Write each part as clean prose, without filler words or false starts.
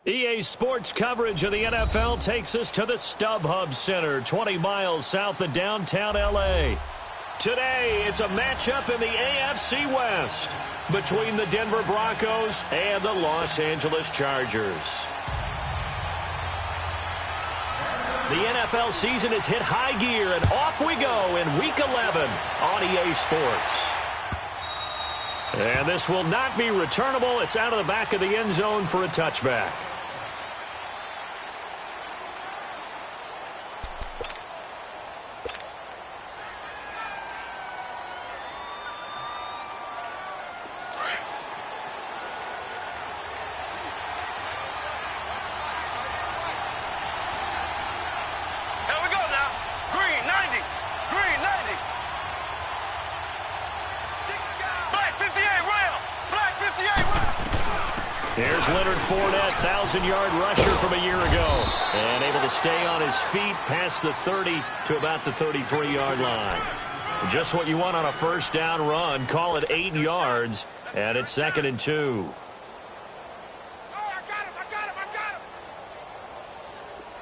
EA Sports coverage of the NFL takes us to the StubHub Center, 20 miles south of downtown L.A. Today, it's a matchup in the AFC West between the Denver Broncos and the Los Angeles Chargers. The NFL season has hit high gear, and off we go in Week 11 on EA Sports. And this will not be returnable. It's out of the back of the end zone for a touchback. Here's Leonard Fournette, 1,000-yard rusher from a year ago. And able to stay on his feet past the 30 to about the 33-yard line. Just what you want on a first down run. Call it 8 yards, and it's 2nd and 2.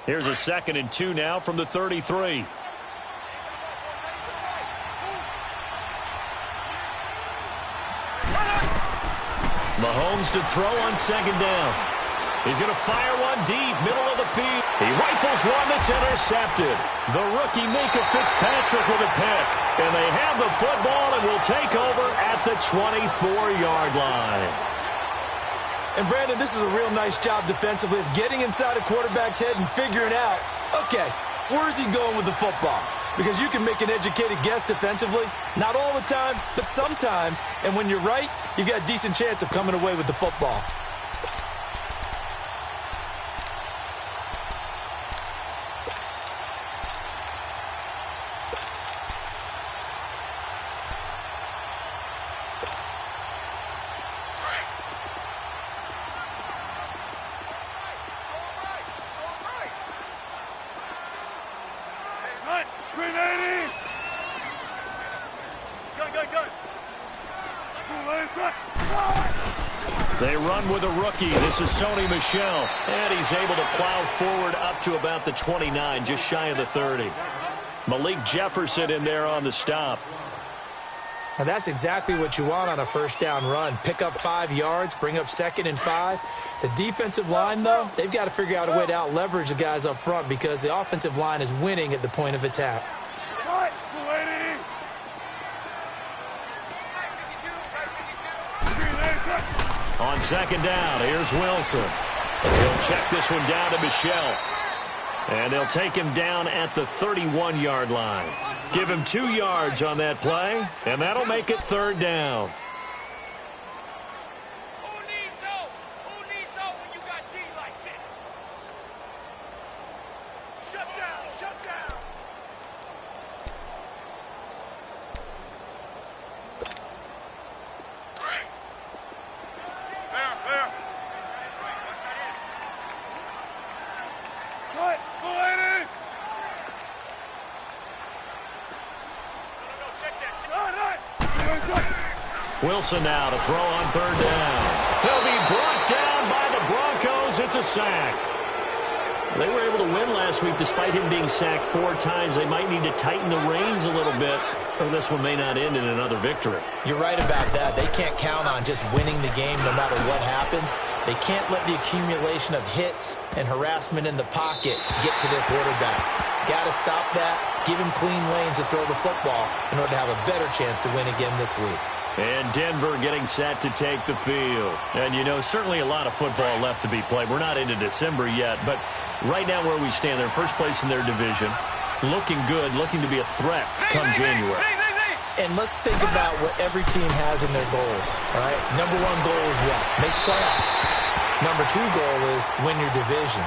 Here's a 2nd and 2 now from the 33. Mahomes to throw on 2nd down. He's going to fire one deep, middle of the field. He rifles one that's intercepted. The rookie Mika Fitzpatrick with a pick. And they have the football and will take over at the 24-yard line. And, Brandon, this is a real nice job defensively of getting inside a quarterback's head and figuring out, okay, where's he going with the football? Because you can make an educated guess defensively, not all the time, but sometimes. And when you're right, you've got a decent chance of coming away with the football. They run with a rookie. This is Sony Michel. And he's able to plow forward up to about the 29, just shy of the 30. Malik Jefferson in there on the stop. Now that's exactly what you want on a first down run. Pick up 5 yards, bring up 2nd and 5. The defensive line, though, they've got to figure out a way to out-leverage the guys up front because the offensive line is winning at the point of attack. On 2nd down, here's Wilson. He'll check this one down to Michel. And they'll take him down at the 31-yard line. Give him 2 yards on that play, and that'll make it 3rd down. Wilson now to throw on 3rd down. He'll be brought down by the Broncos. It's a sack. They were able to win last week despite him being sacked 4 times. They might need to tighten the reins a little bit, or this one may not end in another victory. You're right about that. They can't count on just winning the game no matter what happens. They can't let the accumulation of hits and harassment in the pocket get to their quarterback. Got to stop that. Give him clean lanes to throw the football in order to have a better chance to win again this week. And Denver getting set to take the field. And, you know, certainly a lot of football left to be played. We're not into December yet, but right now where we stand, they're first place in their division. Looking good, looking to be a threat come January. And let's think about what every team has in their goals, all right? Number 1 goal is what? Make the playoffs. Number 2 goal is win your division.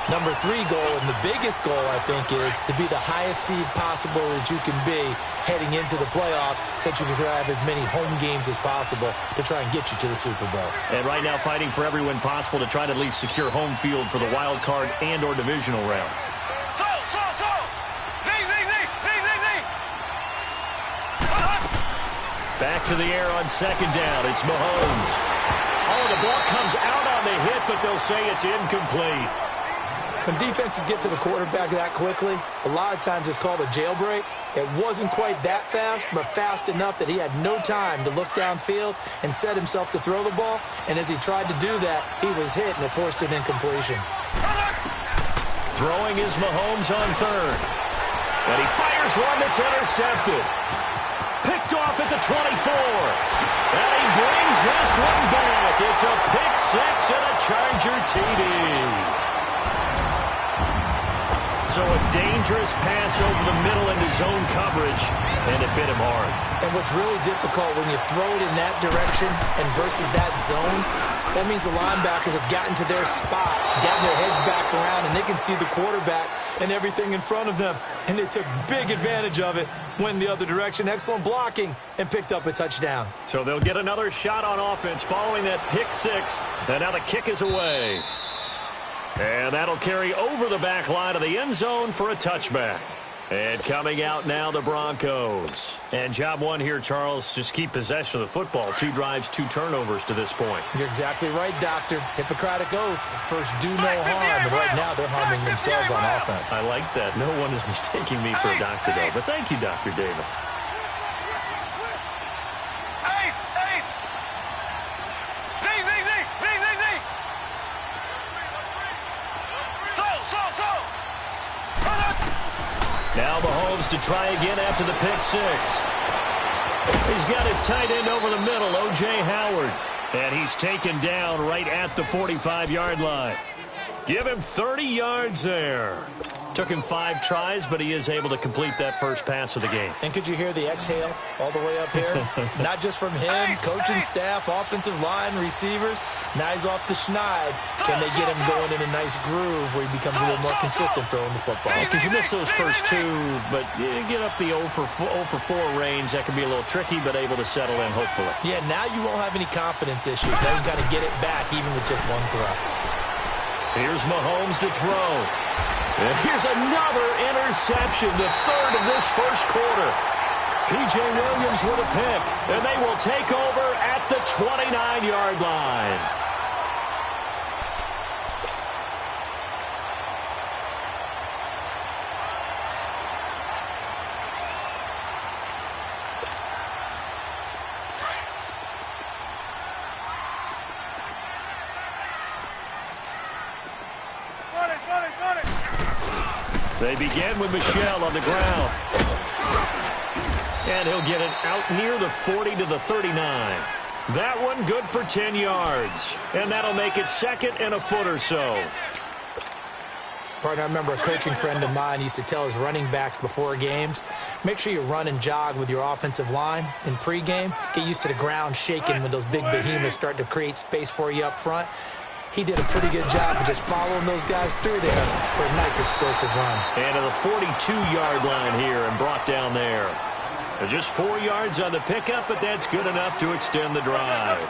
Number 3 goal, and the biggest goal, I think, is to be the highest seed possible that you can be heading into the playoffs so that you can have as many home games as possible to try and get you to the Super Bowl. And right now fighting for every win possible to try to at least secure home field for the wild card and or divisional round. Back to the air on 2nd down. It's Mahomes. Oh, the ball comes out on the hit, but but they'll say it's incomplete. When defenses get to the quarterback that quickly, a lot of times it's called a jailbreak. It wasn't quite that fast, but fast enough that he had no time to look downfield and set himself to throw the ball. And as he tried to do that, he was hit, and it forced an incompletion. Throwing is Mahomes on third. And he fires one that's intercepted. Picked off at the 24. And he brings this one back. It's a pick six and a Charger TD. So a dangerous pass over the middle into zone coverage, and it bit him hard. And what's really difficult when you throw it in that direction and versus that zone, that means the linebackers have gotten to their spot, gotten their heads back around, and they can see the quarterback and everything in front of them. And they took big advantage of it, went the other direction, excellent blocking, and picked up a touchdown. So they'll get another shot on offense following that pick six, and now the kick is away. And that'll carry over the back line of the end zone for a touchback. And coming out now, the Broncos. And job one here, Charles, just keep possession of the football. 2 drives, 2 turnovers to this point. You're exactly right, Doctor. Hippocratic oath. First, do no harm. And right now, they're harming themselves on offense. I like that. No one is mistaking me for a doctor, though. But thank you, Dr. Davis. Now Mahomes to try again after the pick six. He's got his tight end over the middle, O.J. Howard. And he's taken down right at the 45-yard line. Give him 30 yards there. Took him 5 tries, but he is able to complete that first pass of the game. And could you hear the exhale all the way up here? Not just from him, coaching staff, offensive line, receivers. Now he's off the schneid. Can they get him going in a nice groove where he becomes a little more consistent throwing the football? Because you miss those first 2, but you get up the 0 for 4 range. That can be a little tricky, but able to settle in, hopefully. Yeah, now you won't have any confidence issues. Now you've got to get it back, even with just 1 throw. Here's Mahomes to throw. And here's another interception, the 3rd of this first quarter. P.J. Williams with a pick, and they will take over at the 29-yard line. They begin with Michel on the ground. And he'll get it out near the 40 to the 39. That one good for 10 yards. And that'll make it 2nd and a foot or so. Partner, I remember a coaching friend of mine used to tell his running backs before games, make sure you run and jog with your offensive line in pregame. Get used to the ground shaking when those big behemoths start to create space for you up front. He did a pretty good job of just following those guys through there for a nice explosive run. And to the 42-yard line here and brought down there. Just 4 yards on the pickup, but that's good enough to extend the drive.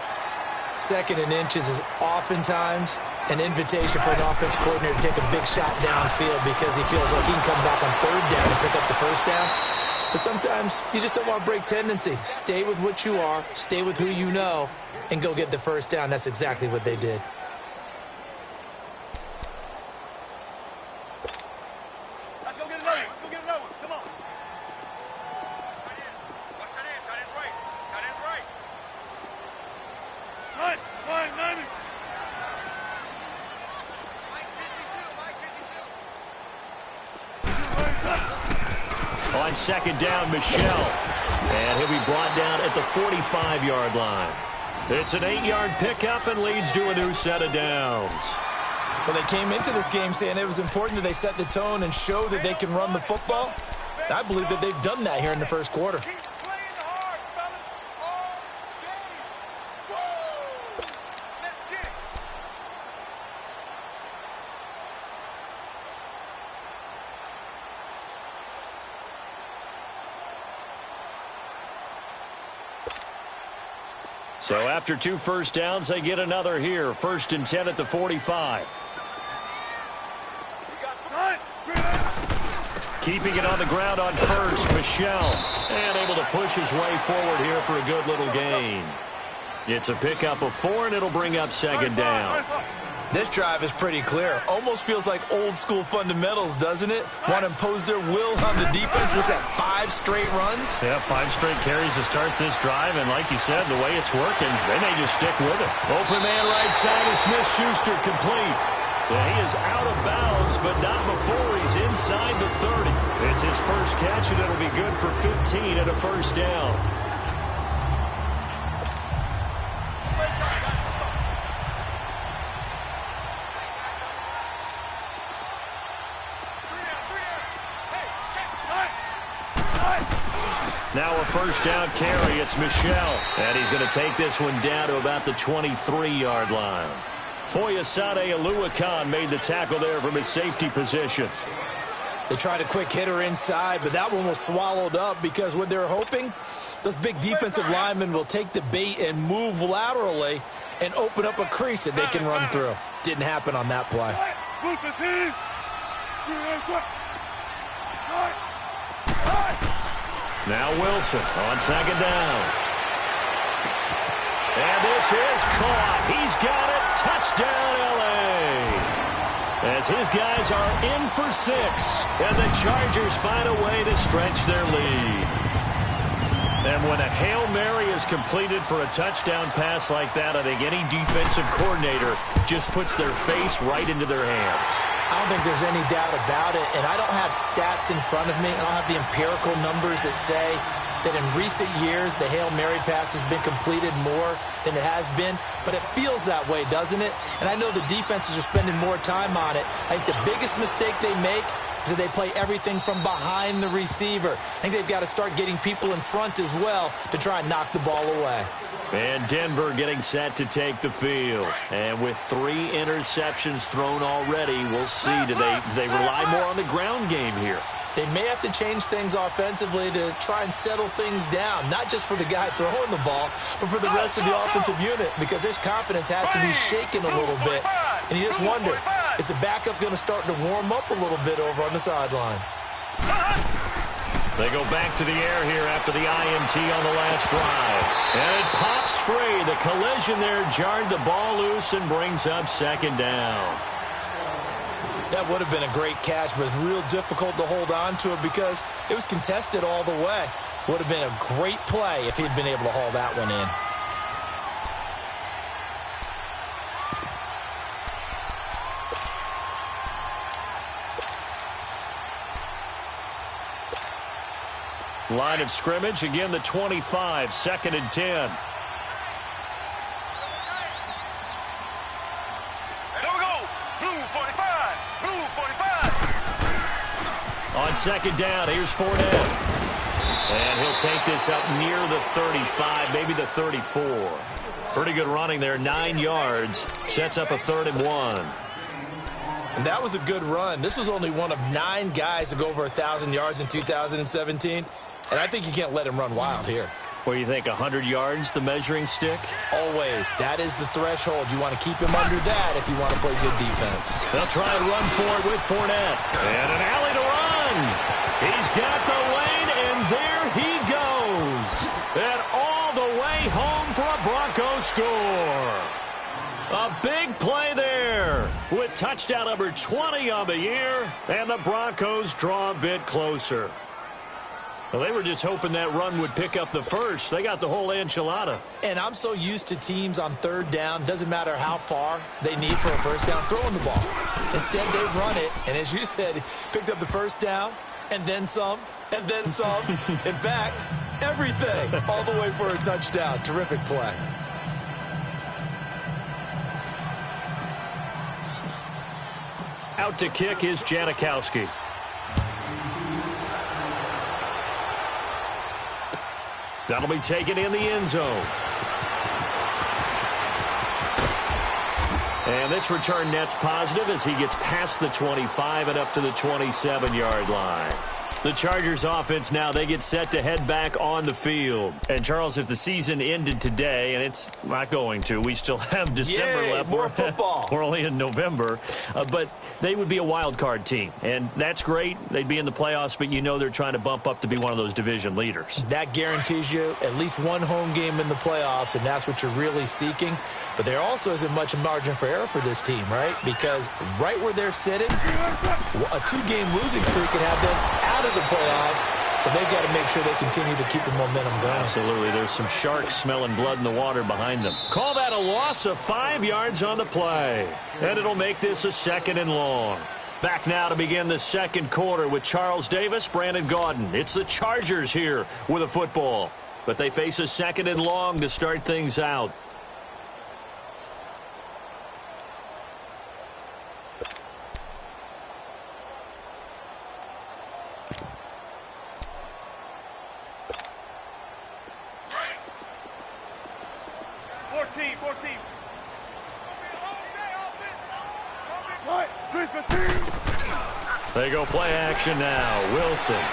2nd and inches is oftentimes an invitation for an offense coordinator to take a big shot downfield because he feels like he can come back on 3rd down and pick up the first down. But sometimes you just don't want to break tendency. Stay with what you are, stay with who you know, and go get the first down. That's exactly what they did. On 2nd down, Michel. And he'll be brought down at the 45-yard line. It's an 8-yard pickup and leads to a new set of downs. Well, they came into this game saying it was important that they set the tone and show that they can run the football. And I believe that they've done that here in the first quarter. So after 2 first downs, they get another here. 1st and 10 at the 45. Keeping it on the ground on 1st, Michel. And able to push his way forward here for a good little gain. It's a pickup of 4, and it'll bring up 2nd down. This drive is pretty clear. Almost feels like old school fundamentals, doesn't it? Want to impose their will on the defense. Was that 5 straight runs? Yeah, 5 straight carries to start this drive, and like you said, the way it's working, they may just stick with it. Open man right side is Smith-Schuster, complete. Yeah, he is out of bounds, but not before he's inside the 30. It's his first catch, and it'll be good for 15 and a first down. Now a first down carry. It's Michel. And he's going to take this one down to about the 23-yard line. Foyesade Oluwakan made the tackle there from his safety position. They tried a quick hitter inside, but that one was swallowed up because what they're hoping, those big defensive linemen will take the bait and move laterally and open up a crease that they can run through. Didn't happen on that play. Now Wilson on second down. And this is caught. He's got it. Touchdown, L.A. As his guys are in for 6. And the Chargers find a way to stretch their lead. And when a Hail Mary is completed for a touchdown pass like that, I think any defensive coordinator just puts their face right into their hands. I don't think there's any doubt about it, and I don't have stats in front of me. I don't have the empirical numbers that say that in recent years the Hail Mary pass has been completed more than it has been, but it feels that way, doesn't it? And I know the defenses are spending more time on it. I think the biggest mistake they make is that they play everything from behind the receiver. I think they've got to start getting people in front as well to try and knock the ball away. And Denver getting set to take the field. And with 3 interceptions thrown already, we'll see. Do they rely more on the ground game here? They may have to change things offensively to try and settle things down, not just for the guy throwing the ball, but for the rest of the offensive unit, because his confidence has to be shaken a little bit. And you just wonder, is the backup going to start to warm up a little bit over on the sideline? They go back to the air here after the INT on the last drive. And it pops free. The collision there jarred the ball loose and brings up second down. That would have been a great catch, but it's real difficult to hold on to it because it was contested all the way. Would have been a great play if he'd been able to haul that one in. Line of scrimmage, again the 25, 2nd and 10. Here we go. Blue 45. Blue 45. On second down, here's Fournette. And he'll take this up near the 35, maybe the 34. Pretty good running there, 9 yards. Sets up a 3rd and 1. And that was a good run. This was only one of 9 guys to go over 1,000 yards in 2017. And I think you can't let him run wild here. What do you think, 100 yards, the measuring stick? Always. That is the threshold. You want to keep him under that if you want to play good defense. They'll try and run for it with Fournette. And an alley to run. He's got the lane, and there he goes. And all the way home for a Broncos score. A big play there with touchdown number 20 on the year, and the Broncos draw a bit closer. Well, they were just hoping that run would pick up the first. They got the whole enchilada. And I'm so used to teams on 3rd down, doesn't matter how far they need for a first down, throwing the ball. Instead, they run it, and as you said, picked up the first down, and then some, and then some. In fact, everything, all the way for a touchdown. Terrific play. Out to kick is Janikowski. That'll be taken in the end zone. And this return net's positive as he gets past the 25 and up to the 27-yard line. The Chargers offense now, they get set to head back on the field. And, Charles, if the season ended today, and it's not going to, we still have December left. More football. We're only in November. But they would be a wild card team. And that's great. They'd be in the playoffs, but you know they're trying to bump up to be one of those division leaders. That guarantees you at least one home game in the playoffs, and that's what you're really seeking. But there also isn't much margin for error for this team, right? Because right where they're sitting, a 2-game losing streak can have them out of the playoffs, so they've got to make sure they continue to keep the momentum going. Absolutely. There's some sharks smelling blood in the water behind them. Call that a loss of 5 yards on the play. And it'll make this a 2nd and long. Back now to begin the second quarter with Charles Davis, Brandon Gaudin. It's the Chargers here with a football. But they face a 2nd and long to start things out. They go play action now. Wilson. And,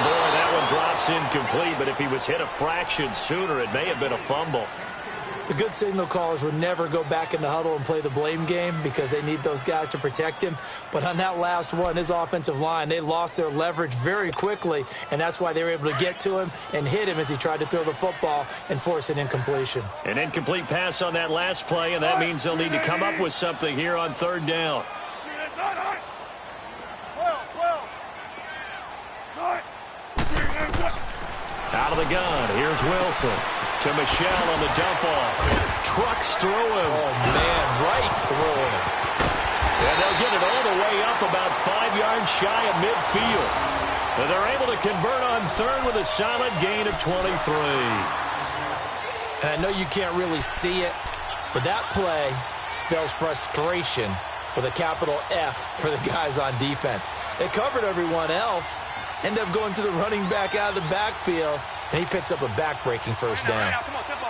boy, that one drops incomplete, but if he was hit a fraction sooner, it may have been a fumble. The good signal callers would never go back in the huddle and play the blame game because they need those guys to protect him. But on that last one, his offensive line, they lost their leverage very quickly, and that's why they were able to get to him and hit him as he tried to throw the football and force an incompletion. An incomplete pass on that last play, and that means they'll need to come up with something here on 3rd down. Out of the gun, here's Wilson to Michelle on the dump off. Trucks through him. Oh, man, right through him. And they'll get it all the way up about 5 yards shy of midfield. And they're able to convert on 3rd with a solid gain of 23. And I know you can't really see it, but that play spells frustration with a capital F for the guys on defense. They covered everyone else. End up going to the running back out of the backfield, and he picks up a back-breaking first down. Come on, tempo.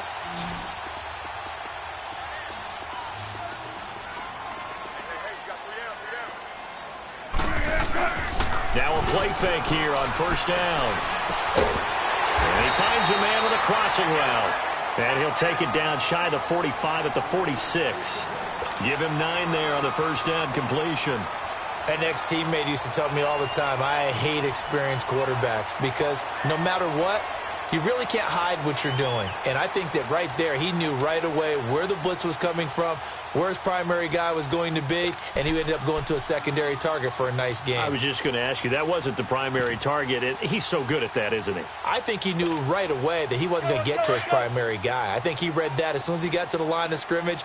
Now a play fake here on 1st down. And he finds a man with a crossing route. And he'll take it down shy of the 45 at the 46. Give him 9 there on the 1st down completion. An ex-teammate used to tell me all the time, I hate experienced quarterbacks because no matter what, you really can't hide what you're doing. And I think that right there, he knew right away where the blitz was coming from, where his primary guy was going to be, and he ended up going to a secondary target for a nice game. I was just going to ask you, that wasn't the primary target. He's so good at that, isn't he? I think he knew right away that he wasn't going to get to his primary guy. I think he read that as soon as he got to the line of scrimmage,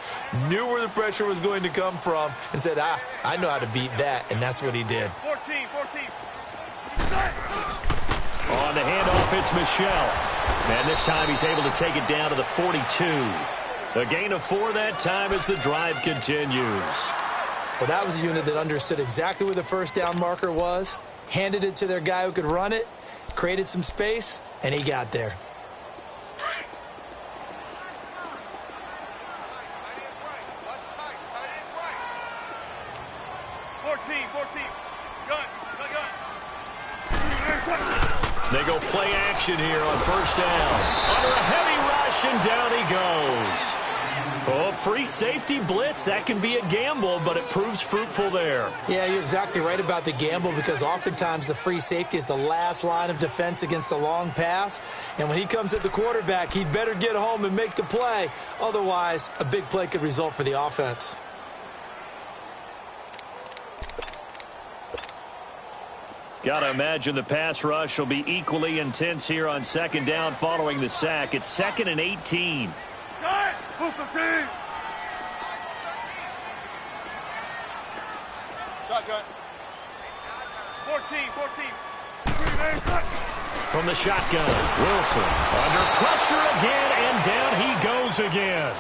knew where the pressure was going to come from, and said, I know how to beat that, and that's what he did. 14. On the handoff, it's Michelle. And this time he's able to take it down to the 42. A gain of 4 that time as the drive continues. Well, that was a unit that understood exactly where the 1st down marker was, handed it to their guy who could run it, created some space, and he got there. They go play action here on 1st down. Under a heavy rush, and down he goes. Oh, free safety blitz. That can be a gamble, but it proves fruitful there. Yeah, you're exactly right about the gamble because oftentimes the free safety is the last line of defense against a long pass. And when he comes at the quarterback, he'd better get home and make the play. Otherwise, a big play could result for the offense. Got to imagine the pass rush will be equally intense here on 2nd down following the sack. It's 2nd and 18. Shotgun. 14. From the shotgun, Wilson under pressure again, and down he goes again.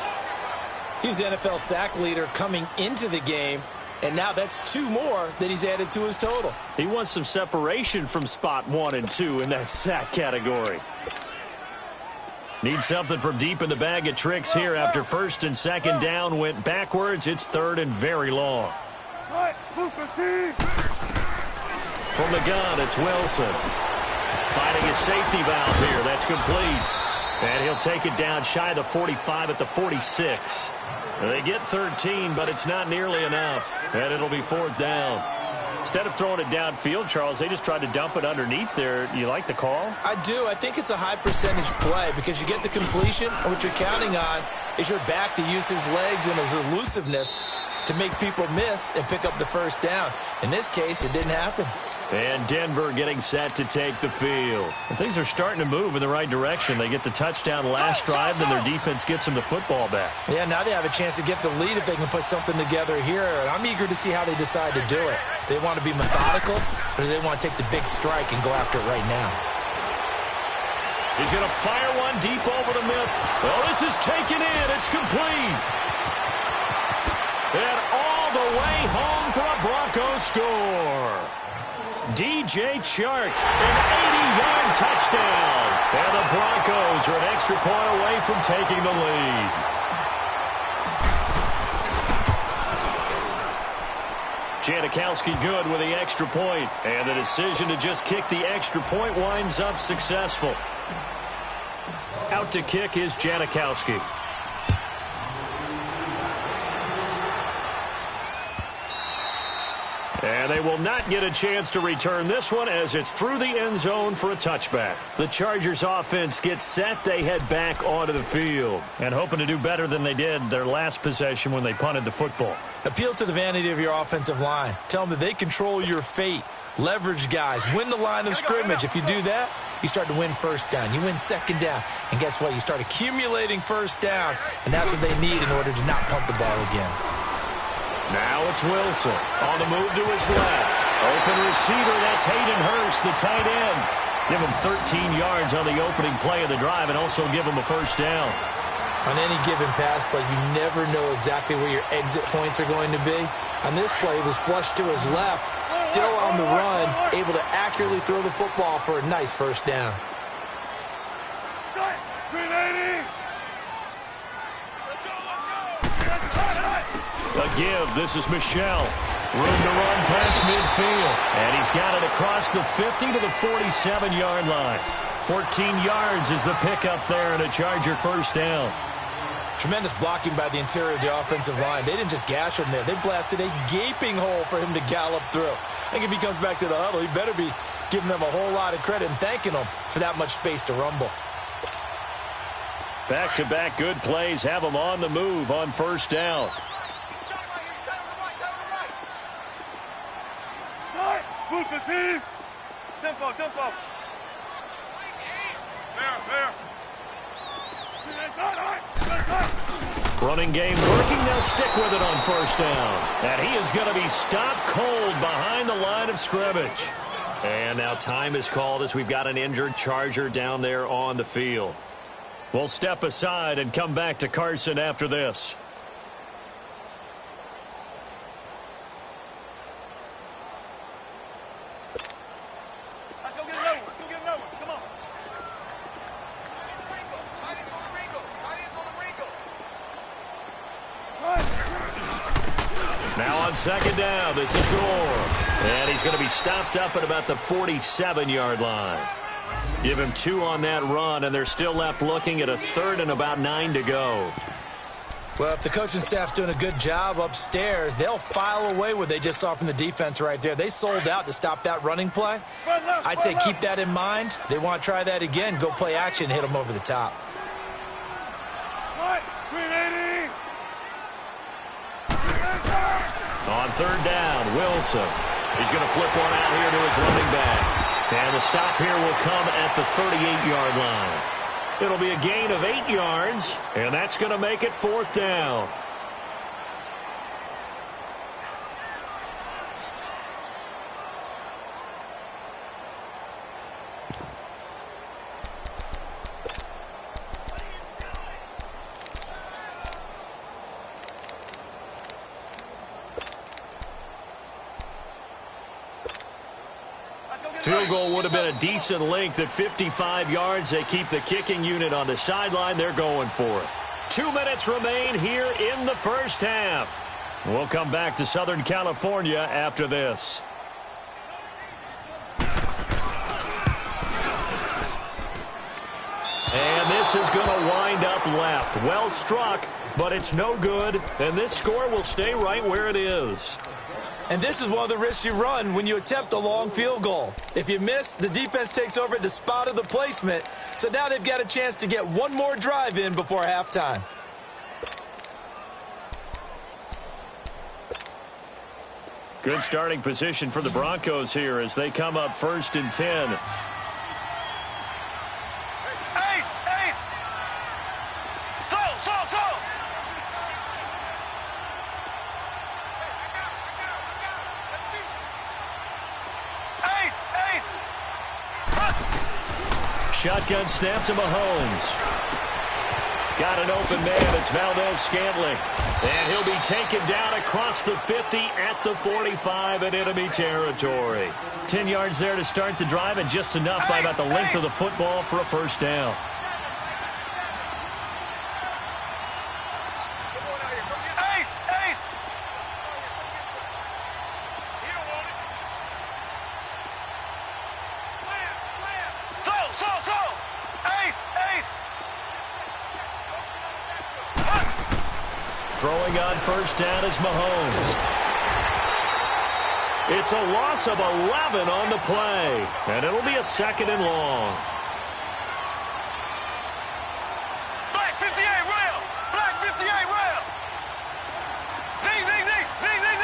He's the NFL sack leader coming into the game. And now that's 2 more that he's added to his total. He wants some separation from spot 1 and 2 in that sack category. Needs something from deep in the bag of tricks here after 1st and 2nd down went backwards. It's 3rd and very long. From the gun, it's Wilson. Finding his safety valve here. That's complete. And he'll take it down shy of the 45 at the 46. They get 13, but it's not nearly enough. And it'll be 4th down. Instead of throwing it downfield, Charles, they just tried to dump it underneath there. You like the call? I do. I think it's a high percentage play because you get the completion, and what you're counting on is your back to use his legs and his elusiveness to make people miss and pick up the first down. In this case, it didn't happen. And Denver getting set to take the field. And things are starting to move in the right direction. They get the touchdown last drive, then their defense gets them the football back. Yeah, now they have a chance to get the lead if they can put something together here. And I'm eager to see how they decide to do it. Do they want to be methodical, or do they want to take the big strike and go after it right now? He's going to fire one deep over the middle. Oh, this is taken in. It's complete. And all the way home for a Broncos score. DJ Chark, an 80-yard touchdown. And the Broncos are an extra point away from taking the lead. Janikowski good with the extra point. And the decision to just kick the extra point winds up successful. Out to kick is Janikowski. And they will not get a chance to return this one as it's through the end zone for a touchback. The Chargers offense gets set. They head back onto the field and hoping to do better than they did their last possession when they punted the football. Appeal to the vanity of your offensive line. Tell them that they control your fate. Leverage guys. Win the line of scrimmage. If you do that, you start to win first down. You win second down. And guess what? You start accumulating first downs. And that's what they need in order to not punt the ball again. Now it's Wilson on the move to his left. Open receiver, that's Hayden Hurst, the tight end. Give him 13 yards on the opening play of the drive and also give him a first down. On any given pass play, you never know exactly where your exit points are going to be. On this play, it was flushed to his left, still on the run, able to accurately throw the football for a nice first down. A give. This is Michel. Room to run past midfield. And he's got it across the 50 to the 47-yard line. 14 yards is the pickup there and a Charger first down. Tremendous blocking by the interior of the offensive line. They didn't just gash him there. They blasted a gaping hole for him to gallop through. I think if he comes back to the huddle, he better be giving them a whole lot of credit and thanking them for that much space to rumble. Back-to-back good plays have them on the move on first down. Move the team. Tempo, tempo. Fair. Running game working. They'll stick with it on first down. And he is going to be stopped cold behind the line of scrimmage. And now time is called as we've got an injured Charger down there on the field. We'll step aside and come back to Carson after this. Second down, this is Gore. And he's going to be stopped up at about the 47-yard line. Give him 2 on that run, and they're still left looking at a 3rd and about 9 to go. Well, if the coaching staff's doing a good job upstairs, they'll file away what they just saw from the defense right there. They sold out to stop that running play. I'd say keep that in mind. They want to try that again, go play action, hit them over the top. On third down, Wilson. He's going to flip one out here to his running back. And the stop here will come at the 38-yard line. It'll be a gain of 8 yards, and that's going to make it 4th down. Field goal would have been a decent length at 55 yards. They keep the kicking unit on the sideline. They're going for it. 2 minutes remain here in the first half. We'll come back to Southern California after this. And this is going to wind up left. Well struck, but it's no good. And this score will stay right where it is. And this is one of the risks you run when you attempt a long field goal. If you miss, the defense takes over at the spot of the placement. So now they've got a chance to get one more drive in before halftime. Good starting position for the Broncos here as they come up 1st and 10. Shotgun snap to Mahomes. Got an open man. It's Valdez-Scantling. And he'll be taken down across the 50 at the 45 in enemy territory. 10 yards there to start the drive, and just enough by about the length of the football for a first down. Throwing on first down is Mahomes. It's a loss of 11 on the play, and it'll be a 2nd and long. Black 58 rail! Black 58 rail! Z, Z, Z, Z, Z, Z!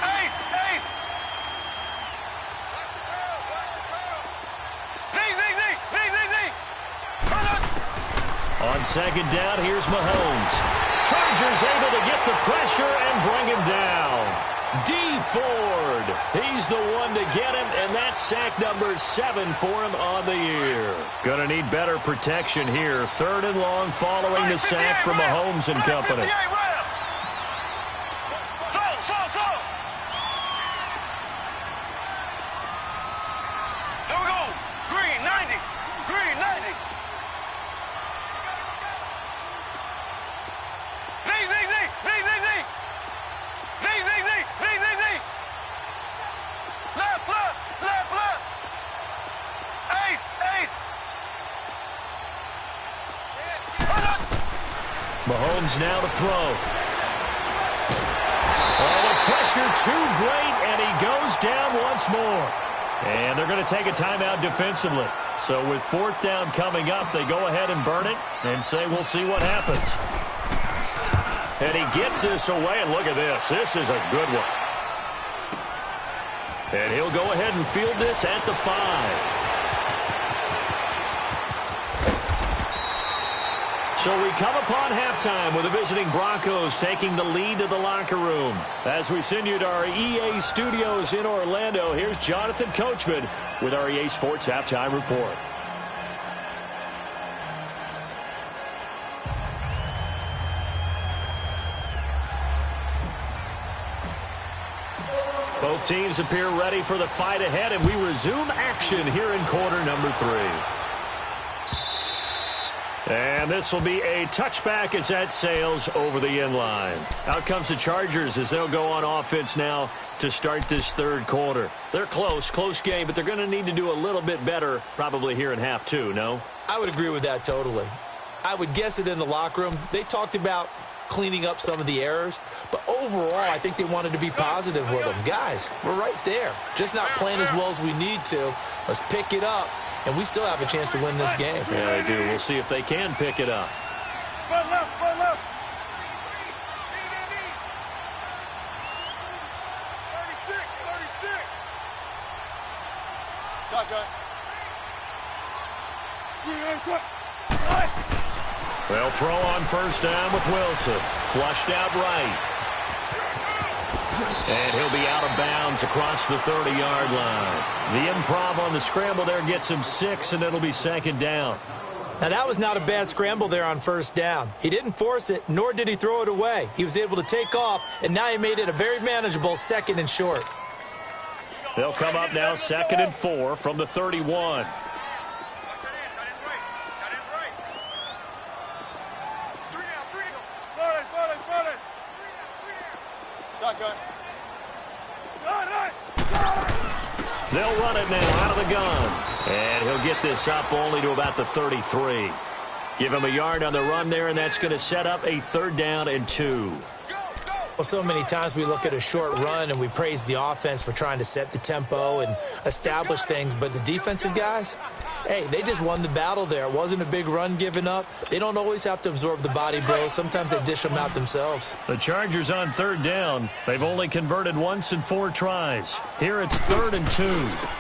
Ace, ace! Z, Z, Z, Z, Z, Z! On 2nd down, here's Mahomes. Chargers able to get the pressure and bring him down. D. Ford, he's the one to get him, and that's sack number 7 for him on the year. Gonna need better protection here. 3rd and long following the sack from Mahomes and company. Here we go. Green 90. Green 90. Mahomes now to throw. Oh, the pressure too great, and he goes down once more. And they're going to take a timeout defensively. So with 4th down coming up, they go ahead and burn it and say we'll see what happens. And he gets this away, and look at this. This is a good one. And he'll go ahead and field this at the 5. So we come upon halftime with the visiting Broncos taking the lead to the locker room. As we send you to our EA studios in Orlando, here's Jonathan Coachman with our EA Sports Halftime Report. Both teams appear ready for the fight ahead, and we resume action here in quarter number 3. And this will be a touchback as that sails over the end line. Out comes the Chargers as they'll go on offense now to start this 3rd quarter. They're close game, but they're going to need to do a little bit better probably here in half 2, no? I would agree with that totally. I would guess it in the locker room. They talked about cleaning up some of the errors, but overall I think they wanted to be positive with them. Guys, we're right there. Just not playing as well as we need to. Let's pick it up. And we still have a chance to win this game. Yeah, they do. We'll see if they can pick it up. Front left, front left. 36, 36. Shotgun. They'll throw on first down with Wilson. Flushed out right. And he'll be out of bounds across the 30-yard line. The improv on the scramble there gets him 6, and it'll be 2nd down. Now, that was not a bad scramble there on first down. He didn't force it, nor did he throw it away. He was able to take off, and now he made it a very manageable 2nd and short. They'll come up now 2nd and 4 from the 31. They'll run it now out of the gun. And he'll get this up only to about the 33. Give him a yard on the run there, and that's going to set up a 3rd down and 2. Well, so many times we look at a short run and we praise the offense for trying to set the tempo and establish things, but the defensive guys, hey, they just won the battle there. It wasn't a big run given up. They don't always have to absorb the body blows. Sometimes they dish them out themselves. The Chargers on 3rd down. They've only converted once in 4 tries. Here it's 3rd and 2.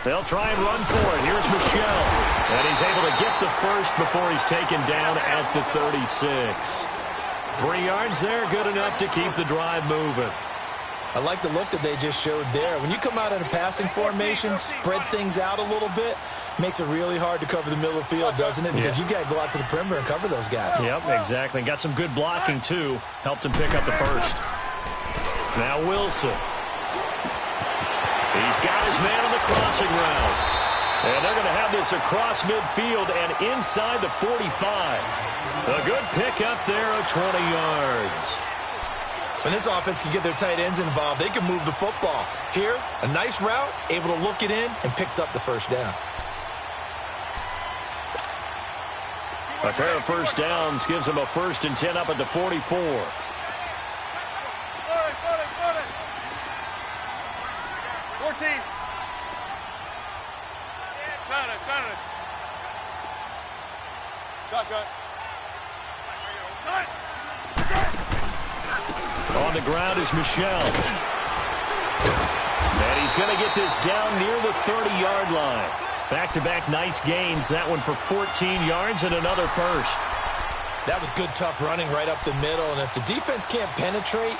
They'll try and run for it. Here's Michel. And he's able to get the first before he's taken down at the 36. 3 yards there, good enough to keep the drive moving. I like the look that they just showed there. When you come out in a passing formation, spread things out a little bit, makes it really hard to cover the middle of the field, doesn't it? Because you got to go out to the perimeter and cover those guys. Yep, exactly. Got some good blocking, too. Helped him pick up the first. Now Wilson. He's got his man on the crossing route. And they're going to have this across midfield and inside the 45. A good pick up there of 20 yards. When this offense can get their tight ends involved, they can move the football. Here, a nice route, able to look it in, and picks up the first down. A pair of first downs gives them a 1st and 10 up at the 44. 14. Shotgun. On the ground is Michel. And he's going to get this down near the 30-yard line. Back-to-back nice gains. That one for 14 yards and another first. That was good, tough running right up the middle. And if the defense can't penetrate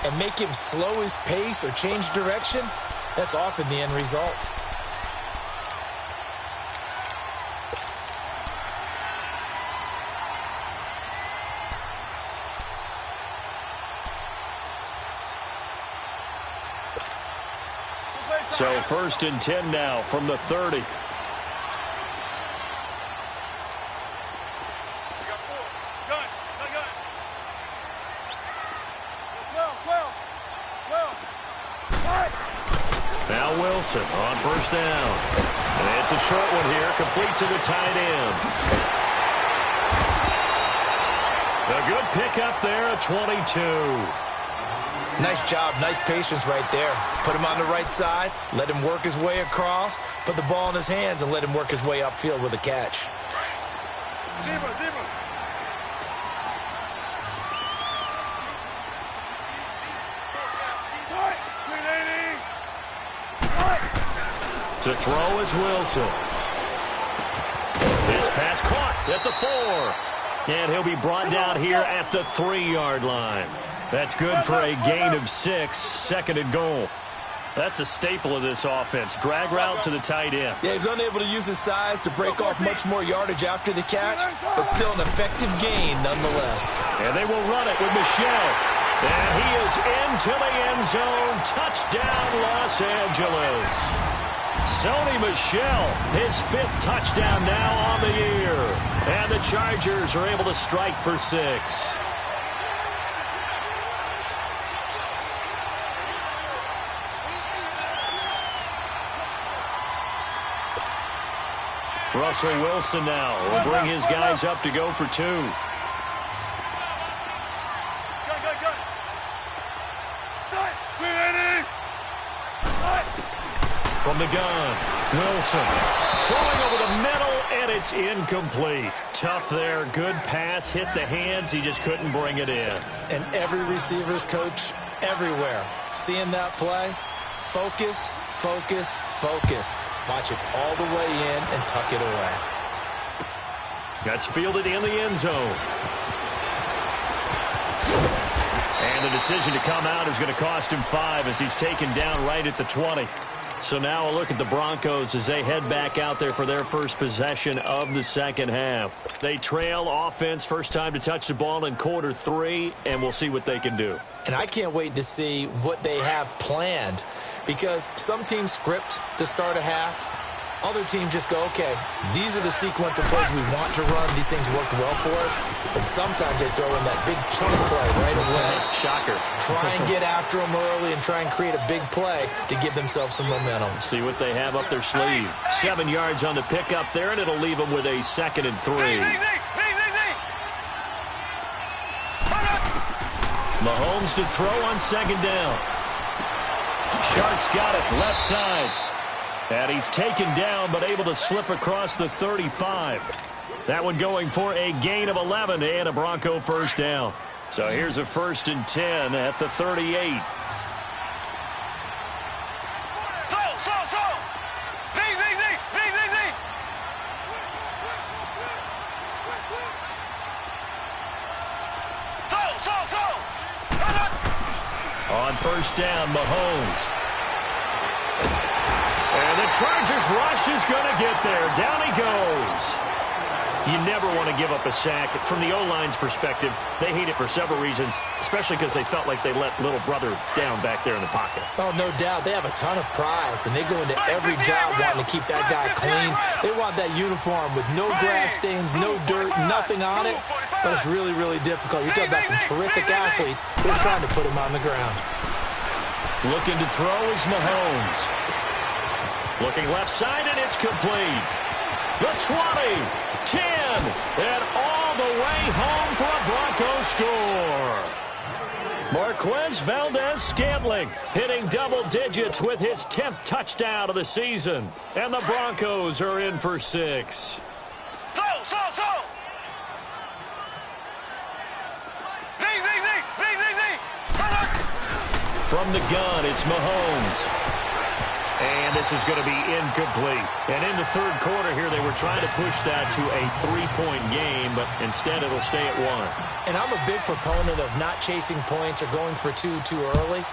and make him slow his pace or change direction, that's often the end result. So 1st and 10 now from the 30. We got 4. Gun. 12. Now Wilson on 1st down. And it's a short one here, complete to the tight end. A good pickup there at 22. Nice job, nice patience right there. Put him on the right side, let him work his way across, put the ball in his hands, and let him work his way upfield with a catch. Zebra. To throw is Wilson. His pass caught at the 4. And he'll be brought down here at the 3-yard line. That's good for a gain of 6, 2nd and goal. That's a staple of this offense. Drag route to the tight end. Yeah, he's unable to use his size to break off much more yardage after the catch, but still an effective gain nonetheless. And they will run it with Michel. And he is into the end zone. Touchdown, Los Angeles. Sony Michel, his 5th touchdown now on the year. And the Chargers are able to strike for 6. Russell Wilson now will bring his guys up to go for 2. From the gun, Wilson throwing over the middle, and it's incomplete. Tough there, good pass, hit the hands, he just couldn't bring it in. And every receiver's coach everywhere, seeing that play, focus, focus, focus. Watch it all the way in and tuck it away. That's fielded in the end zone. And the decision to come out is going to cost him 5 as he's taken down right at the 20. So now a look at the Broncos as they head back out there for their first possession of the second half. They trail offense, first time to touch the ball in quarter 3, and we'll see what they can do. And I can't wait to see what they have planned, because some teams script to start a half, Other teams just go, okay, these are the sequence of plays we want to run. These things worked well for us. And sometimes they throw in that big chunk play right away. Shocker. Try and get after them early and try and create a big play to give themselves some momentum. See what they have up their sleeve. 7 yards on the pickup there, and it'll leave them with a 2nd and 3. Mahomes to throw on 2nd down. Sharks got it left side. And he's taken down, but able to slip across the 35. That one going for a gain of 11 and a Bronco first down. So here's a 1st and 10 at the 38. On 1st down, Mahomes. And the Chargers rush is going to get there. Down he goes. You never want to give up a sack. From the O-line's perspective, they hate it for several reasons, especially because they felt like they let little brother down back there in the pocket. Oh, no doubt. They have a ton of pride, and they go into every job wanting to keep that guy clean. They want that uniform with no grass stains, no dirt, nothing on it. But it's really, really difficult. You're talking about some terrific athletes who are trying to put him on the ground. Looking to throw is Mahomes. Looking left side, and it's complete. The 20, 10, and all the way home for a Bronco score. Marquez Valdez-Scantling hitting double digits with his 10th touchdown of the season. And the Broncos are in for 6. From the gun, it's Mahomes. And this is going to be incomplete. And in the 3rd quarter here, they were trying to push that to a 3-point game, but instead it'll stay at 1. And I'm a big proponent of not chasing points or going for 2 too early.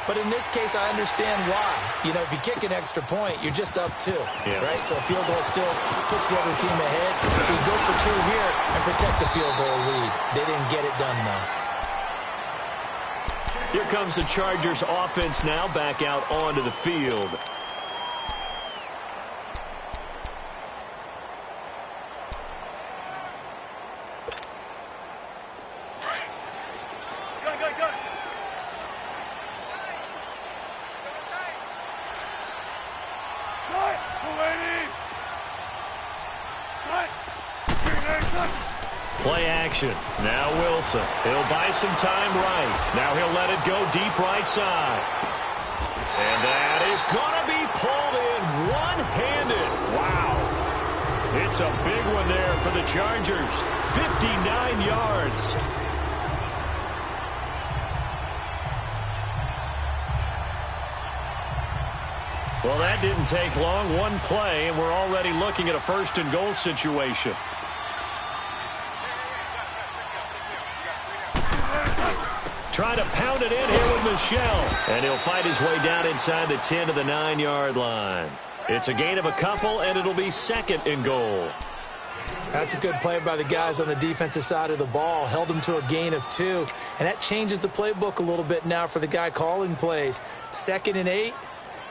But in this case, I understand why. You know, if you kick an extra point, you're just up 2, right? So a field goal still puts the other team ahead. So you go for 2 here and protect the field goal lead. They didn't get it done, though. Here comes the Chargers offense now back out onto the field. Play action. Now Wilson. He'll buy some time right. Now he'll let it go deep right side. And that is going to be pulled in one-handed. Wow. It's a big one there for the Chargers. 59 yards. Well, that didn't take long. One play, and we're already looking at a 1st and goal situation. Trying to pound it in here with Michelle. And he'll fight his way down inside the 10 to the 9-yard line. It's a gain of a couple, and it'll be 2nd and goal. That's a good play by the guys on the defensive side of the ball. Held them to a gain of 2. And that changes the playbook a little bit now for the guy calling plays. 2nd and 8.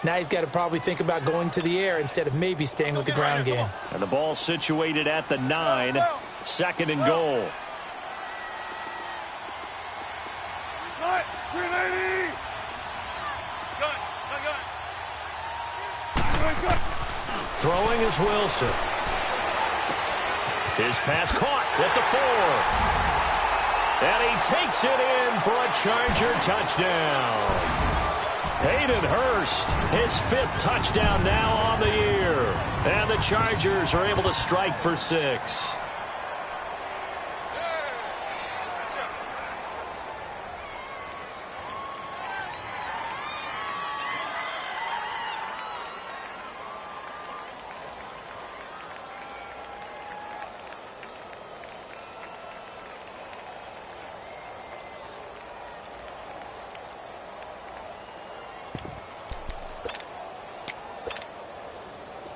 Now he's got to probably think about going to the air instead of maybe staying with the ground game. And the ball situated at the 9. 2nd and goal. Throwing is Wilson. His pass caught at the 4. And he takes it in for a Charger touchdown. Hayden Hurst, his 5th touchdown now on the year. And the Chargers are able to strike for 6.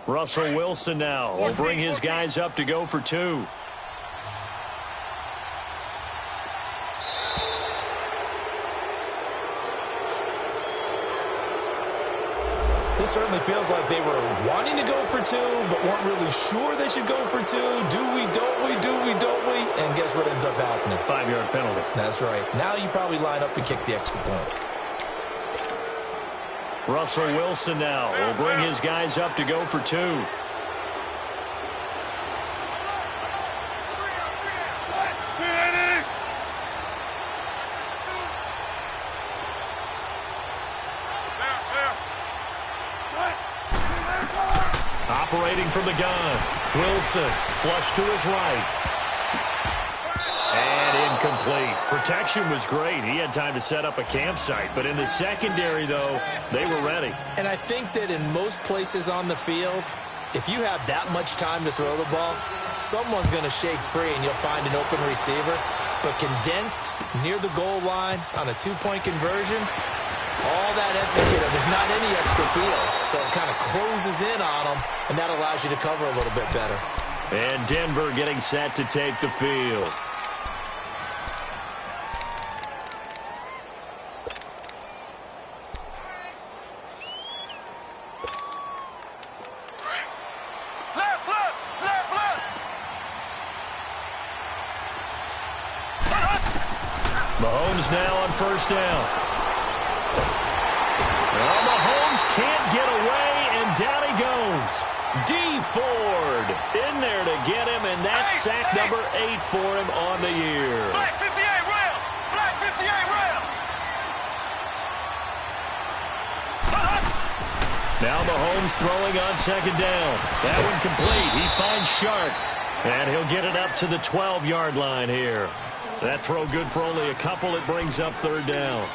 Russell Wilson now will bring his guys up to go for 2. this certainly feels like they were wanting to go for two, but weren't really sure they should go for two. Do we, don't we, do we, don't we? And guess what ends up happening? 5-yard penalty. That's right. Now you probably line up and kick the extra point. Russell Wilson now will bring his guys up to go for two. Operating from the gun. Wilson, flush to his right. And incomplete. Protection was great. He had time to set up a campsite. But in the secondary, though, they were ready. And I think that in most places on the field, if you have that much time to throw the ball, someone's going to shake free and you'll find an open receiver. But condensed near the goal line on a two-point conversion, all that executed, there's not any extra field. So it kind of closes in on them, and that allows you to cover a little bit better. And Denver getting set to take the field. Mahomes now on first down. Well, Mahomes can't get away, and down he goes. D. Ford in there to get him, and that's sack number 8 for him on the year. Black 58 rail! Black 58 rail! Now Mahomes throwing on second down. That one complete. He finds Sharp, and he'll get it up to the 12-yard line here. That throw good for only a couple. It brings up third down.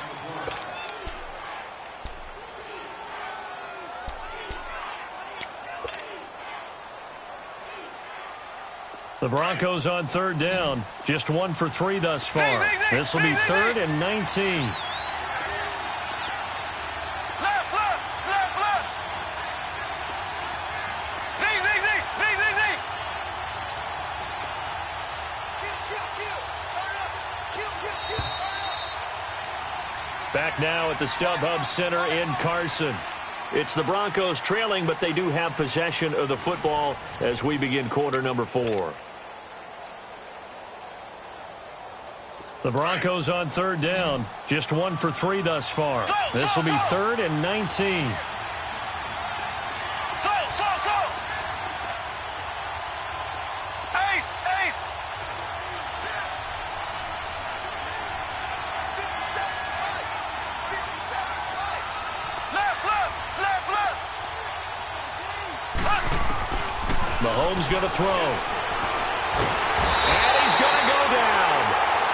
The Broncos on third down. Just 1 for 3 thus far. This will be 3rd and 19. Left, left, left, left! Z, Z, Z, Z, Z, Z! Turn up! Back now at the StubHub Center in Carson. It's the Broncos trailing, but they do have possession of the football as we begin quarter number 4. The Broncos on third down. Just 1 for 3 thus far. This will be 3rd and 19. Ace, ace! Left, left, left, left! Mahomes going to throw. And he's going to go down.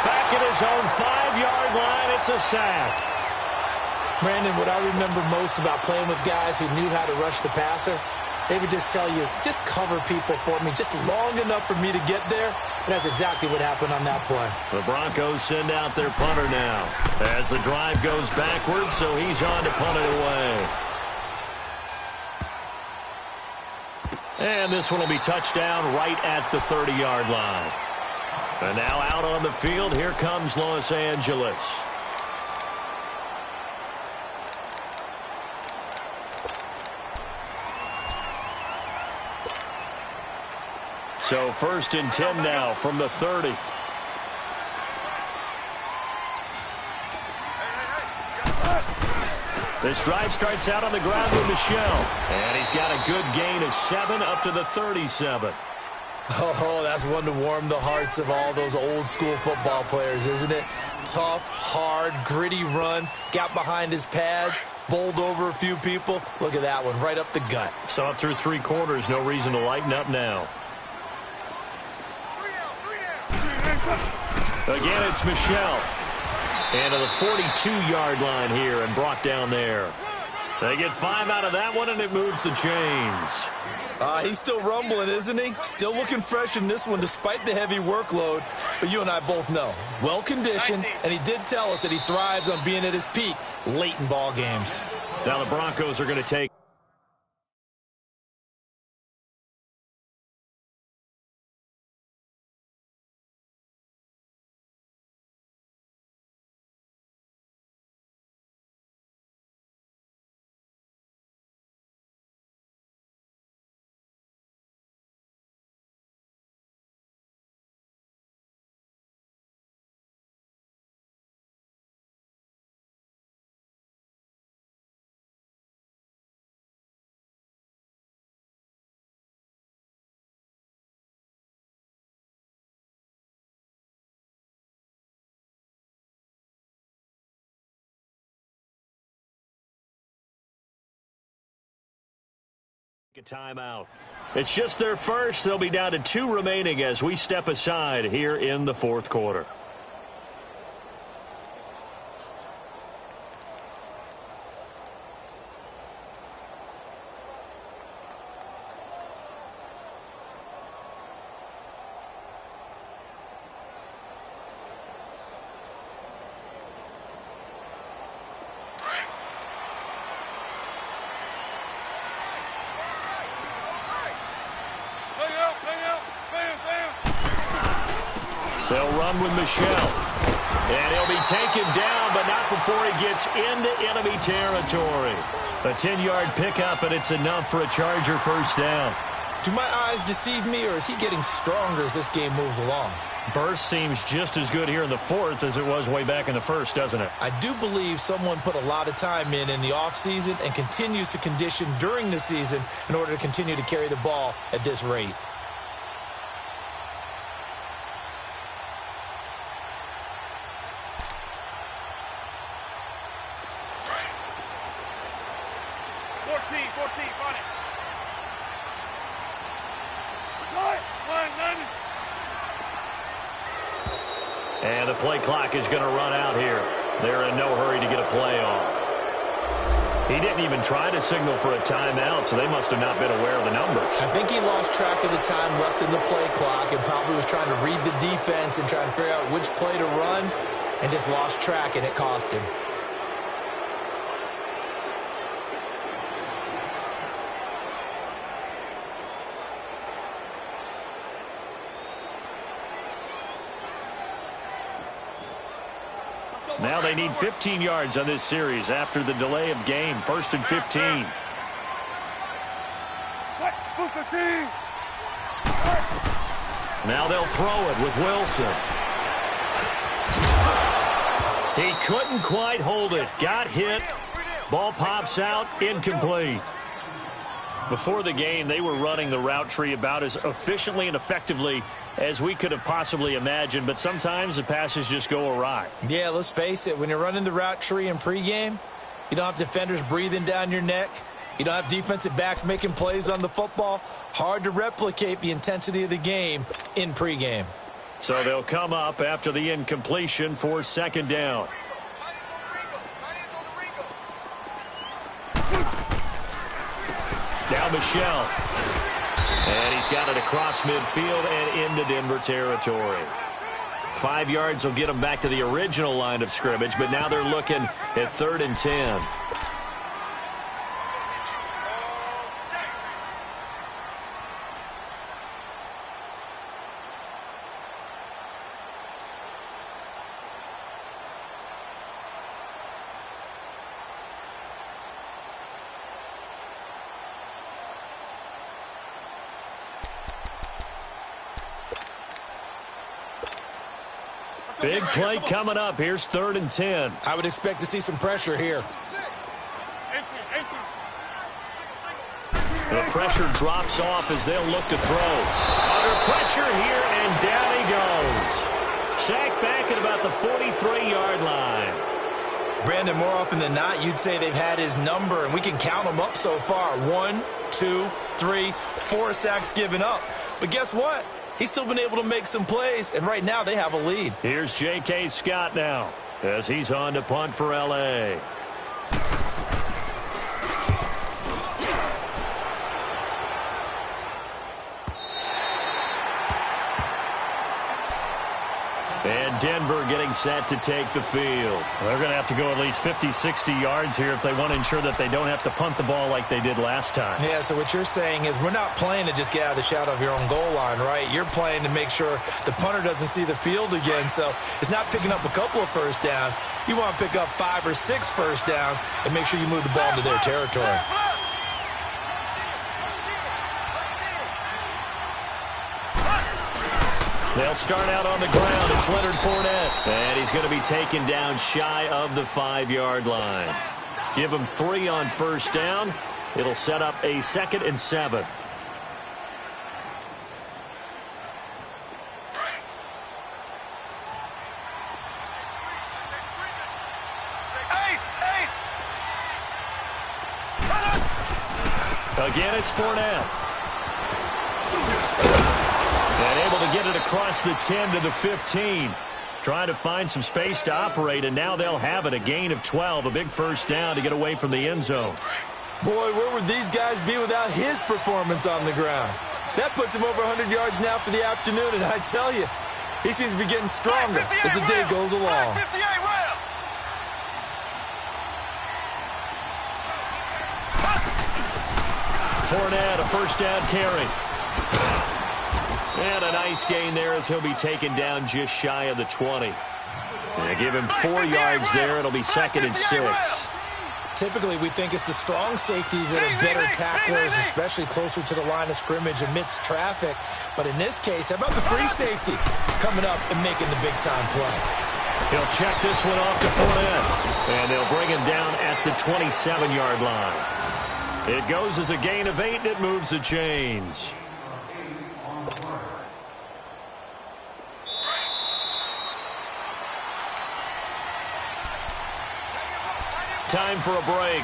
Back at his own 5-yard line, it's a sack. Brandon, what I remember most about playing with guys who knew how to rush the passer, they would just tell you, just cover people for me, just long enough for me to get there. And that's exactly what happened on that play. The Broncos send out their punter now as the drive goes backwards, so he's on to punt it away. And this one will be touchdown right at the 30-yard line. And now out on the field, here comes Los Angeles. So 1st and 10 now from the 30. This drive starts out on the ground with Michel. And he's got a good gain of 7 up to the 37. Oh, that's one to warm the hearts of all those old-school football players, isn't it? Tough, hard, gritty run, got behind his pads, bowled over a few people. Look at that one, right up the gut. Saw it through 3 quarters, no reason to lighten up now. Again, it's Michel. And to the 42-yard line here and brought down there. They get 5 out of that one, and it moves the chains. He's still rumbling, isn't he? Still looking fresh in this one despite the heavy workload. But you and I both know, well-conditioned, and he did tell us that he thrives on being at his peak late in ball games. Now the Broncos are going to take A timeout. It's just their first. They'll be down to 2 remaining as we step aside here in the fourth quarter. They'll run with Michelle. And he'll be taken down, but not before he gets into enemy territory. A 10-yard pickup, and it's enough for a Charger first down. Do my eyes deceive me, or is he getting stronger as this game moves along? Burst seems just as good here in the fourth as it was way back in the first, doesn't it? I do believe someone put a lot of time in the offseason and continues to condition during the season in order to continue to carry the ball at this rate. And the play clock is going to run out here. They're in no hurry to get a play off. He didn't even try to signal for a timeout, so they must have not been aware of the numbers. I think he lost track of the time left in the play clock and probably was trying to read the defense and trying to figure out which play to run and just lost track, and it cost him. Now they need 15 yards on this series after the delay of game. 1st and 15. Now they'll throw it with Wilson. He couldn't quite hold it. Got hit. Ball pops out. Incomplete. Before the game, they were running the route tree about as efficiently and effectively as we could have possibly imagined, but sometimes the passes just go awry. Yeah, let's face it. When you're running the route tree in pregame, you don't have defenders breathing down your neck. You don't have defensive backs making plays on the football. Hard to replicate the intensity of the game in pregame. So they'll come up after the incompletion for 2nd down. Now Michelle. And he's got it across midfield and into Denver territory. 5 yards will get them back to the original line of scrimmage, but now they're looking at 3rd and 10. Big play coming up. Here's 3rd and 10. I would expect to see some pressure here. The pressure drops off as they'll look to throw. Under pressure here, and down he goes. Sacked back at about the 43-yard line. Brandon, more often than not, you'd say they've had his number, and we can count them up so far. 1, 2, 3, 4 sacks given up. But guess what? He's still been able to make some plays, and right now they have a lead. Here's J.K. Scott now as he's on to punt for L.A. And Denver getting set to take the field. They're going to have to go at least 50, 60 yards here if they want to ensure that they don't have to punt the ball like they did last time. Yeah, so what you're saying is we're not playing to just get out of the shadow of your own goal line, right? You're playing to make sure the punter doesn't see the field again. So it's not picking up a couple of first downs. You want to pick up 5 or 6 first downs and make sure you move the ball into their territory. They'll start out on the ground. It's Leonard Fournette. And he's going to be taken down shy of the 5-yard line. Give him 3 on first down. It'll set up a 2nd and 7. Again, it's Fournette. And able to get it across the 10 to the 15. Trying to find some space to operate, and now they'll have it. A gain of 12, a big first down to get away from the end zone. Boy, where would these guys be without his performance on the ground? That puts him over 100 yards now for the afternoon, and I tell you, he seems to be getting stronger as the day goes along. Fournette, a first down carry. And a nice gain there as he'll be taken down just shy of the 20. They give him 4 yards there. It'll be 2nd and 6. Typically, we think it's the strong safeties that are better tacklers, especially closer to the line of scrimmage amidst traffic. But in this case, how about the free safety coming up and making the big-time play? He'll check this one off to Fournette. And they'll bring him down at the 27-yard line. It goes as a gain of 8, and it moves the chains. Time for a break.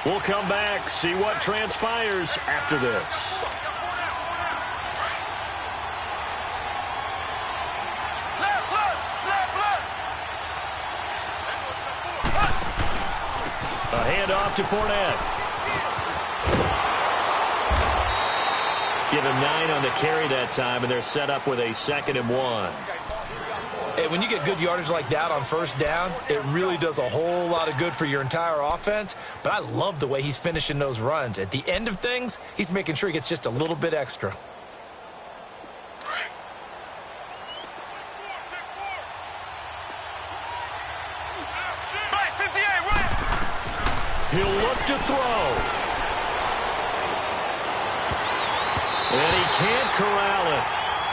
We'll come back, see what transpires after this. A handoff to Fournette. Give him 9 on the carry that time, and they're set up with a 2nd and 1. Hey, when you get good yardage like that on first down, it really does a whole lot of good for your entire offense. But I love the way he's finishing those runs. At the end of things, he's making sure he gets just a little bit extra. He'll look to throw. And he can't corral it.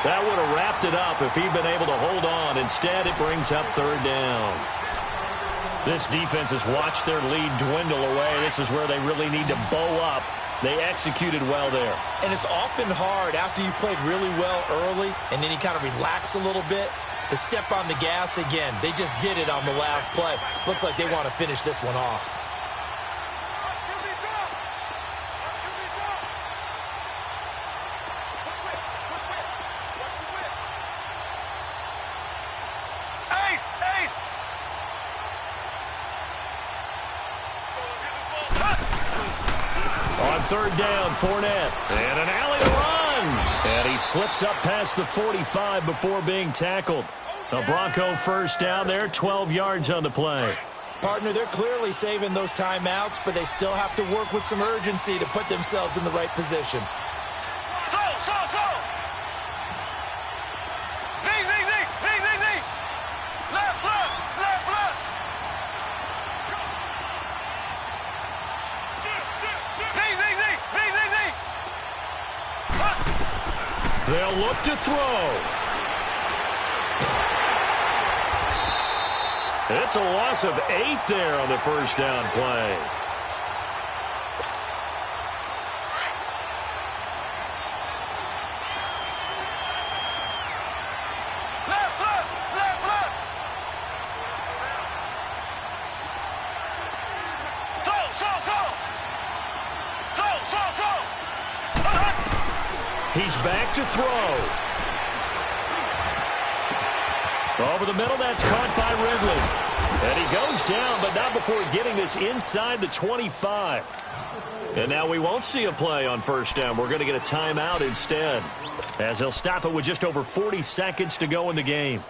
That would have wrapped it up if he'd been able to hold on. Instead, it brings up 3rd down. This defense has watched their lead dwindle away. This is where they really need to bow up. They executed well there. And it's often hard after you've played really well early and then you kind of relax a little bit to step on the gas again. They just did it on the last play. Looks like they want to finish this one off. On 3rd down, Fournette. And an alley to run. And he slips up past the 45 before being tackled. A Bronco first down there, 12 yards on the play. Partner, they're clearly saving those timeouts, but they still have to work with some urgency to put themselves in the right position. They'll look to throw. It's a loss of 8 there on the first down play. He's back to throw. Over the middle, that's caught by Ridley. And he goes down, but not before getting this inside the 25. And now we won't see a play on first down. We're going to get a timeout instead, as they'll stop it with just over 40 seconds to go in the game.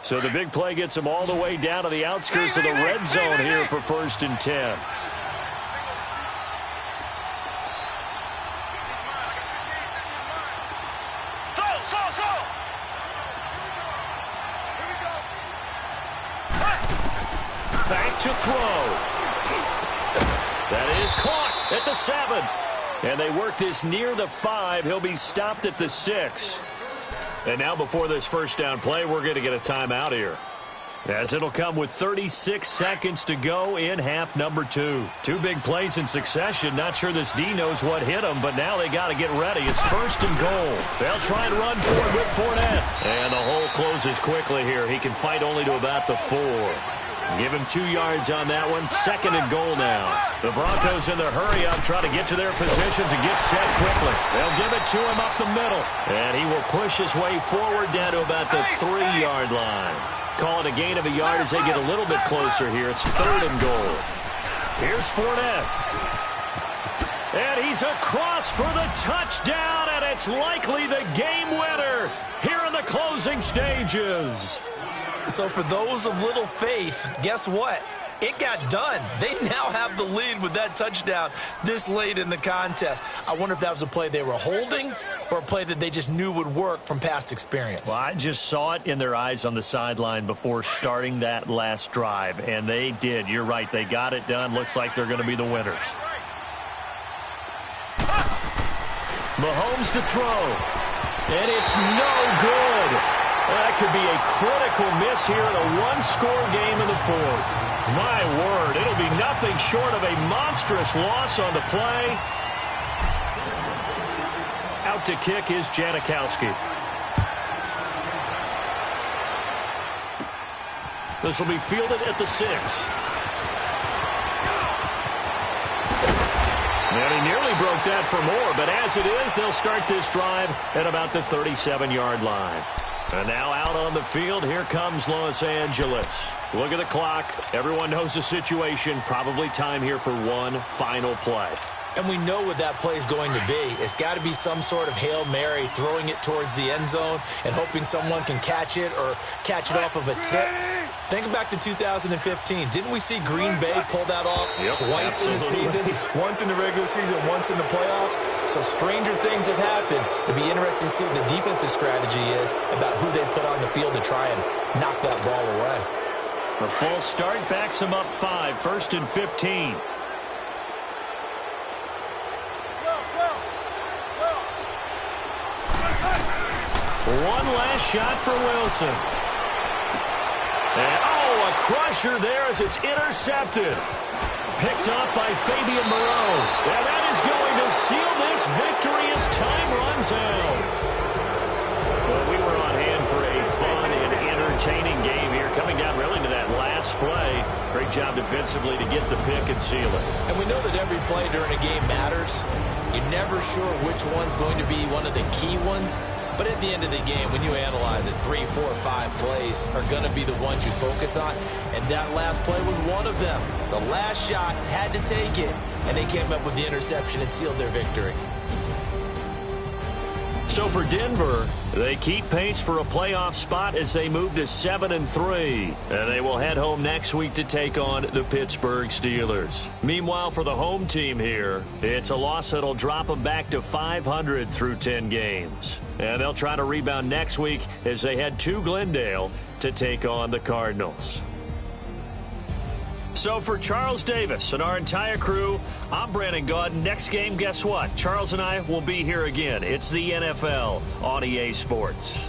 So the big play gets them all the way down to the outskirts of the red zone here for 1st and 10. Back to throw. That is caught at the 7. And they work this near the 5. He'll be stopped at the 6. And now before this first down play, we're going to get a timeout here, as it'll come with 36 seconds to go in half number 2. 2 big plays in succession. Not sure this D knows what hit him, but now they got to get ready. It's 1st and goal. They'll try and run for it with Fournette. And the hole closes quickly here. He can fight only to about the 4. Give him 2 yards on that one. 2nd and goal now. The Broncos in their hurry up, trying to get to their positions and get set quickly. They'll give it to him up the middle. And he will push his way forward down to about the 3-yard line. Call it a gain of a yard as they get a little bit closer here. It's 3rd and goal. Here's Fournette. And he's across for the touchdown, and it's likely the game winner here in the closing stages. So for those of little faith, guess what? It got done. They now have the lead with that touchdown this late in the contest. I wonder if that was a play they were holding or a play that they just knew would work from past experience. Well, I just saw it in their eyes on the sideline before starting that last drive, and they did. You're right. They got it done. Looks like they're going to be the winners. Mahomes to throw, and it's no good. That could be a critical miss here in a one-score game in the 4th. My word, it'll be nothing short of a monstrous loss on the play. Out to kick is Janikowski. This will be fielded at the 6. And he nearly broke that for more, but as it is, they'll start this drive at about the 37-yard line. And now out on the field, here comes Los Angeles. Look at the clock. Everyone knows the situation. Probably time here for one final play. And we know what that play is going to be. It's got to be some sort of Hail Mary, throwing it towards the end zone and hoping someone can catch it or catch it off of a tip. Think back to 2015. Didn't we see Green Bay pull that off twice in the season? Once in the regular season, once in the playoffs. So stranger things have happened. It'll be interesting to see what the defensive strategy is about who they put on the field to try and knock that ball away. A false start backs him up 5, 1st and 15. One last shot for Wilson. And, a crusher there as it's intercepted. Picked up by Fabian Moreau. And that is going to seal this victory as time runs out. Well, we were on hand for a fun and entertaining game here, coming down really to that last play. Great job defensively to get the pick and seal it. And we know that every play during a game matters. You're never sure which one's going to be one of the key ones. But at the end of the game, when you analyze it, 3, 4, 5 plays are going to be the ones you focus on. And that last play was one of them. The last shot had to take it. And they came up with the interception and sealed their victory. So for Denver, they keep pace for a playoff spot as they move to 7-3. And they will head home next week to take on the Pittsburgh Steelers. Meanwhile, for the home team here, it's a loss that'll drop them back to 500 through 10 games. And they'll try to rebound next week as they head to Glendale to take on the Cardinals. So for Charles Davis and our entire crew, I'm Brandon Gaudin. Next game, guess what? Charles and I will be here again. It's the NFL on EA Sports.